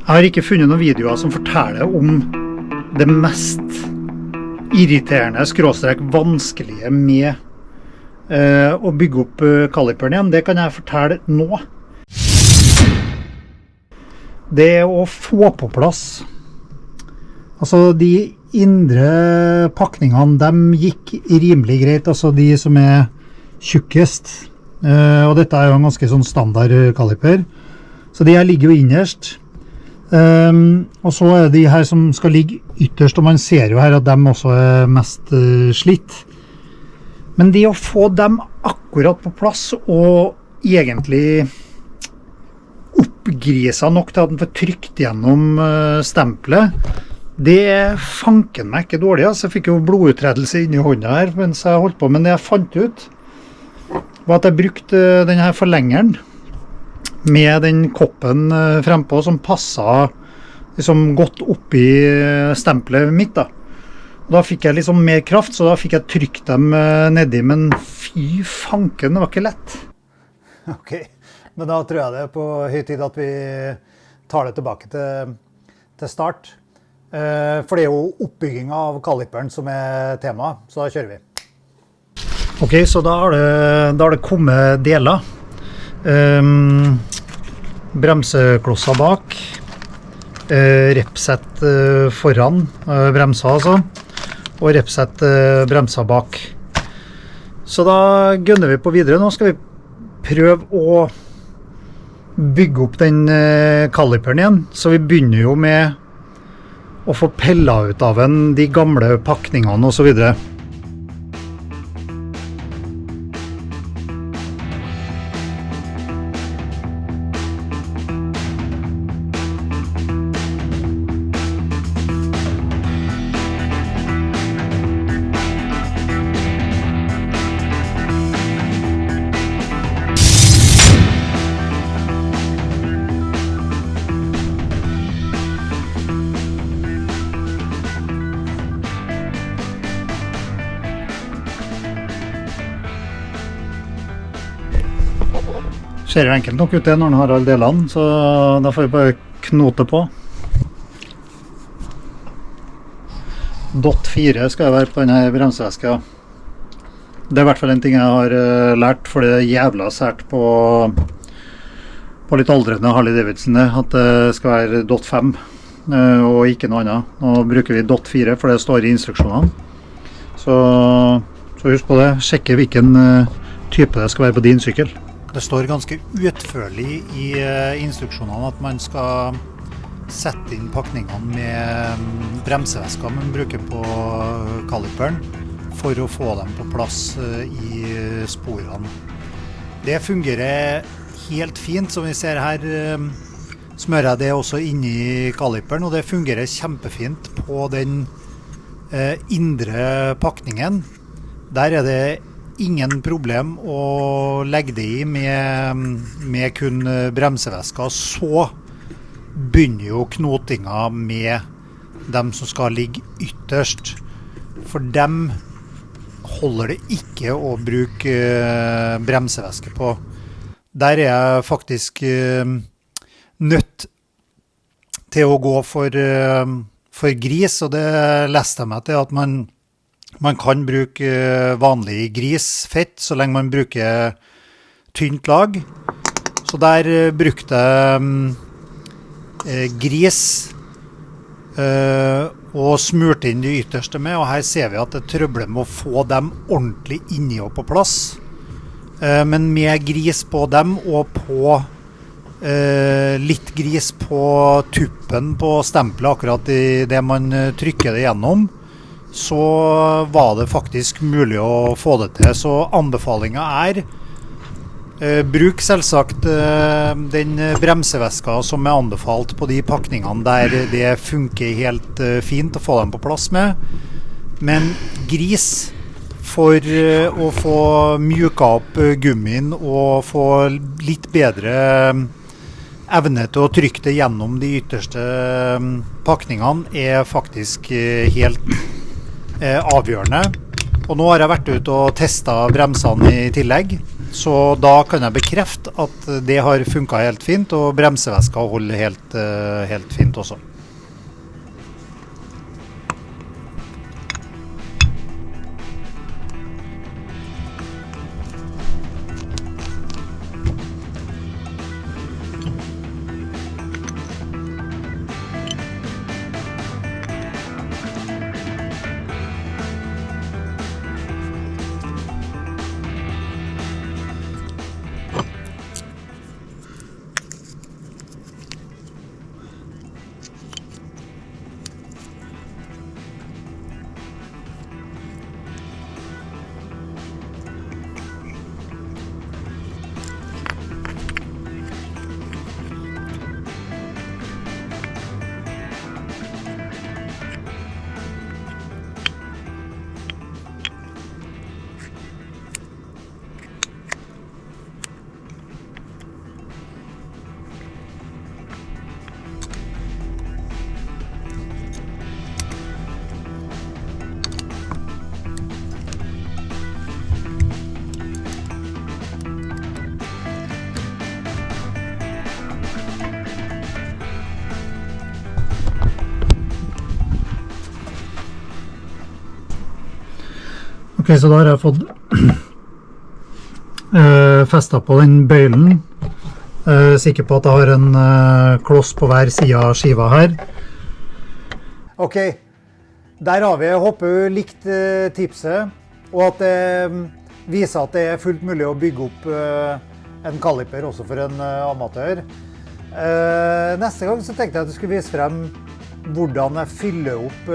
Jeg har ikke funnet noen videoer som forteller om det mest irriterende, skråstrek vanskelige med å bygge opp kaliperen igjen. Det kan jeg fortelle nå. Det å få på plass, altså de indre pakningene, de gikk rimelig greit, altså de som er tjukkest. Og dette er jo en ganske sånn standard kaliper, så de her ligger jo innerst. Og så er det de her som skal ligge ytterst, og man ser jo her at de også er mest slitt. Men det å få dem akkurat på plass og egentlig oppgrisa nok til at den får trykt gjennom stempelet, det fanken meg ikke dårlig. Altså, jeg fikk jo blodutredelse inni hånda her mens jeg holdt på, men det jeg fant ut var at jeg brukte denne forlengeren med den koppen frempå som passet liksom godt oppi stempelet mitt da. Da fikk jeg liksom mer kraft, så da fikk jeg trykt dem nedi, men fy fanken, det var ikke lett. Ok, men da tror jeg det er på høy tid at vi tar det tilbake til start. For det er jo oppbyggingen av kaliperen som er tema, så da kjører vi. Ok, så da har det kommet deler. Bremseklosser bak, repsett foran bremser altså, og repsett bremser bak. Så da gønner vi på videre. Nå skal vi prøve å bygge opp den kaliperen igjen, så vi begynner jo med å få pellet ut av de gamle pakningene og så videre. Ser jo enkelt nok ut det når den har alle delene, så da får vi bare knote på. Dot 4 skal være på denne bremseveska. Det er i hvert fall en ting jeg har lært, for det er jævla sært på litt aldrende Harley Davidson, at det skal være dot 5 og ikke noe annet. Nå bruker vi dot 4, for det står i instruksjonene. Så husk på det, sjekke hvilken type det skal være på din sykkel. Det står ganske utførlig i instruksjonene at man skal sette inn pakningene med bremsevesker man bruker på kaliperen for å få dem på plass i sporene. Det fungerer helt fint, som vi ser her smører jeg det også inni kaliperen, og det fungerer kjempefint på den indre pakningen. Der er det ingen problem å legge det i med kun bremsevesker. Så begynner jo knotinga med dem som skal ligge ytterst. For dem holder det ikke å bruke bremseveske på. Der er jeg faktisk nødt til å gå for gris, og det leste jeg meg til at man kan bruke vanlig grisfett så lenge man bruker tynt lag. Så der brukte jeg gris og smurte inn de ytterste med, og her ser vi at det trøbler med å få dem ordentlig inni og på plass. Men med gris på dem og på litt gris på tuppen på stempelet akkurat i det man trykker det gjennom, så var det faktisk mulig å få det til. Så anbefalingen bruk selvsagt den bremseveska som er anbefalt på de pakningene der det funker helt fint å få dem på plass med. Men gris for å få mjuka opp gummien og få litt bedre evne til å trykke det gjennom de ytterste pakningene faktisk helt avgjørende. Og nå har jeg vært ute og testet bremsene i tillegg, Så da kan jeg bekrefte at det har funket helt fint, og bremsevæska holder helt fint også. Ok, så da har jeg fått festet på den bøylen. Sikker på at jeg har en kloss på hver side av skiva her. Ok, der har vi, jeg håper du likte tipset, og at det viser at det er fullt mulig å bygge opp en kaliper også for en amatør. Neste gang så tenkte jeg at du skulle vise frem hvordan jeg fyller opp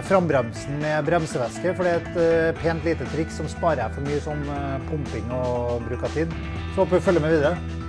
frambremsen med bremsevæske, for det er et pent lite trikk som sparer jeg for mye sånn pumping og bruk av tid. Så håper du følger med videre.